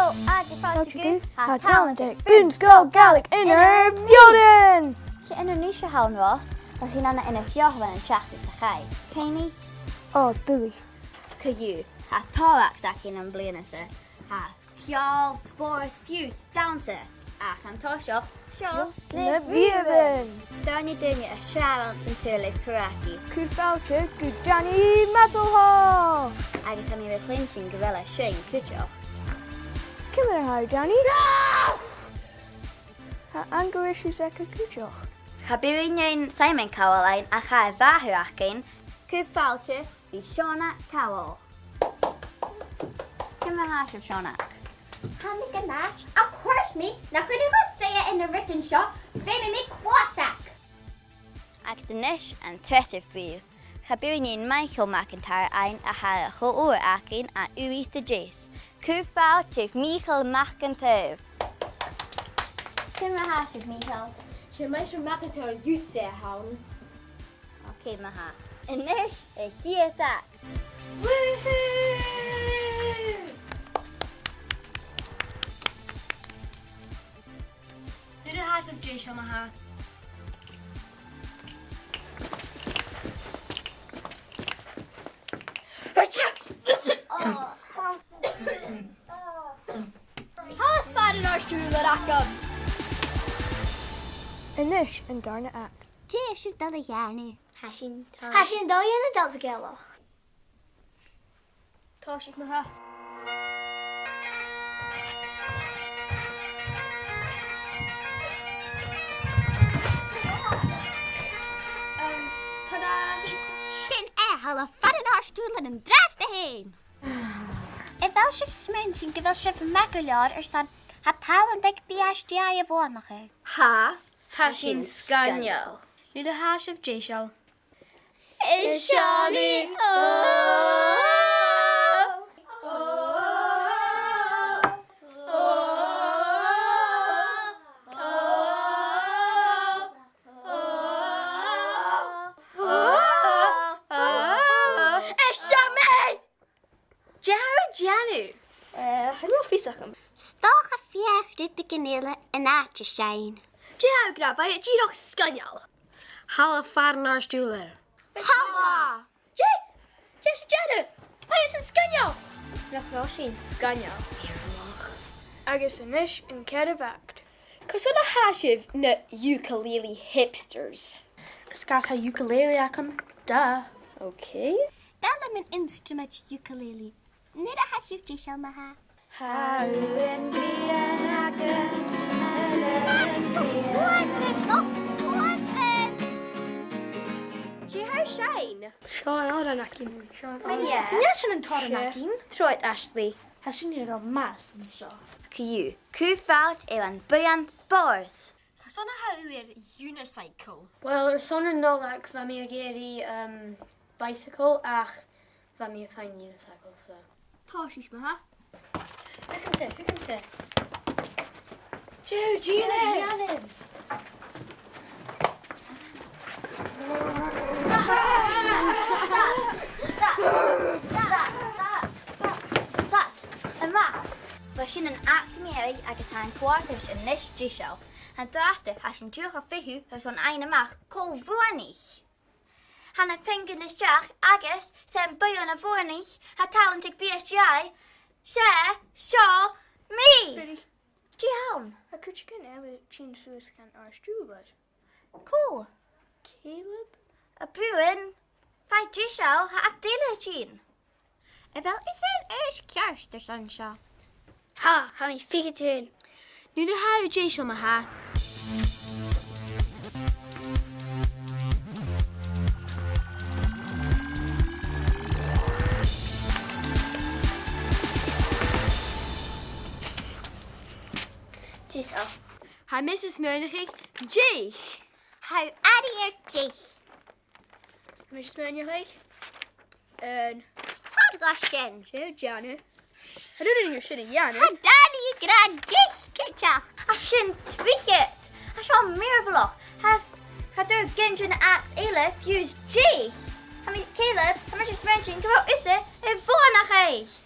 Sgoil agifátiú ha talentig bún Sgoil Ghàidhlig inar bheodain. sé ina níos hawn Ross, as hín anna ina fiochlan an teachta a chai. Céine Ó dúlaí. Cahiú, ha táach acin an blianasa, ha fiol, sport, fiús, dansa, a chantá seo, seo, Na bhíodain. Dáine duine a searan san tuala karate, Cúfáilte go Danny Masselha. agus ha mi replintin gorilla sin cuteoch. Cymru ha Danny. Ha angarishu seca cúteoch. Ha bywyn Simon Cowalain a cha fahu acin, cyffalte fi Siona Cowal. Cymru hasif Siona. Hanna gana, of course me, not going to say it in a written shot, baby me closac. Ac dynish an tresif fiw. Ha bywyn Michael McIntyre ein a ha a chwr acin a uwys dy jes. Cyffalte Michael McIntyre. Cymru hasif Michael. She might McIntyre you'd say hound. Okay, maha. Inish a here that. Woohoo! Nu de haast op Jason maha. Hal fad our stool that I come. Anish and Darna act. Jay, shoot that again. Hashin. Hashin Dalian and Delta Gallo. Toshik maha. Shin hal a fad our stool and dress the heen. If Elshif Smint and give Elshif Macalard or son, ha Tàlant BSGI of one. Ha. Hashin Sganyo. Nu de haast op Jason. It's Shani. Janu. Hallo fisacum. Stoch a fiach dit de ganela and atje shine. Jau grab by it G-Rock Scanyal. Halla farnar stuler. Halla! Jess Janu. Hey, it's a Scanyal. Nach Roshin Scanyal. Agus Anish and Kedav act. Cos on a hashiv na ukulele hipsters. Skas ha ukulele acum. Duh. Okay. Spell an instrument ukulele. Nida hashif jishal maha. Do you hear Shane? Sean Odanakin. Sean yeah. Sy'n yn tor yn agin. Throw it, Ashley. Hashin ir o mas yn sio. Cahiú, cúfáilt an buan spórs. Son a hawir unicycle. Wel, son yn nolach fa mi a geri bicycle ach fa mi a fain unicycle, so. Toshik maha. Who can say? Joe, Janet. Ba sin an actméig agus tá an cuairtas in níos díseo, an dáasta has sin dúcha fiú ar son aine amach có bhuainich. Hanna pingan isteach agus sem buan a bhuainich ha Tàlantig BSGI sé seo mí. Diawn. A could you get Ella Chin Suiscan or Strulad? Cool. Caleb? A buan fai díseo ha actile sin. Wel, is er eerst kerst er son shaw. Ha, ha mi figure tune. Nu de hau Jason maha. Tis Ha Mrs. Mönigig, Jake. How adieu jich. Mrs. Mönigig. En How gosh shin. Joe, Janu. I don't know your shit Janu. Ha Danny grand jich kitchach. A sin twichit. A seo mirvloch. Ha dú gingin act eile fuse G. I mean, Caleb, I'm just mentioning, go out is it? It bhánach é.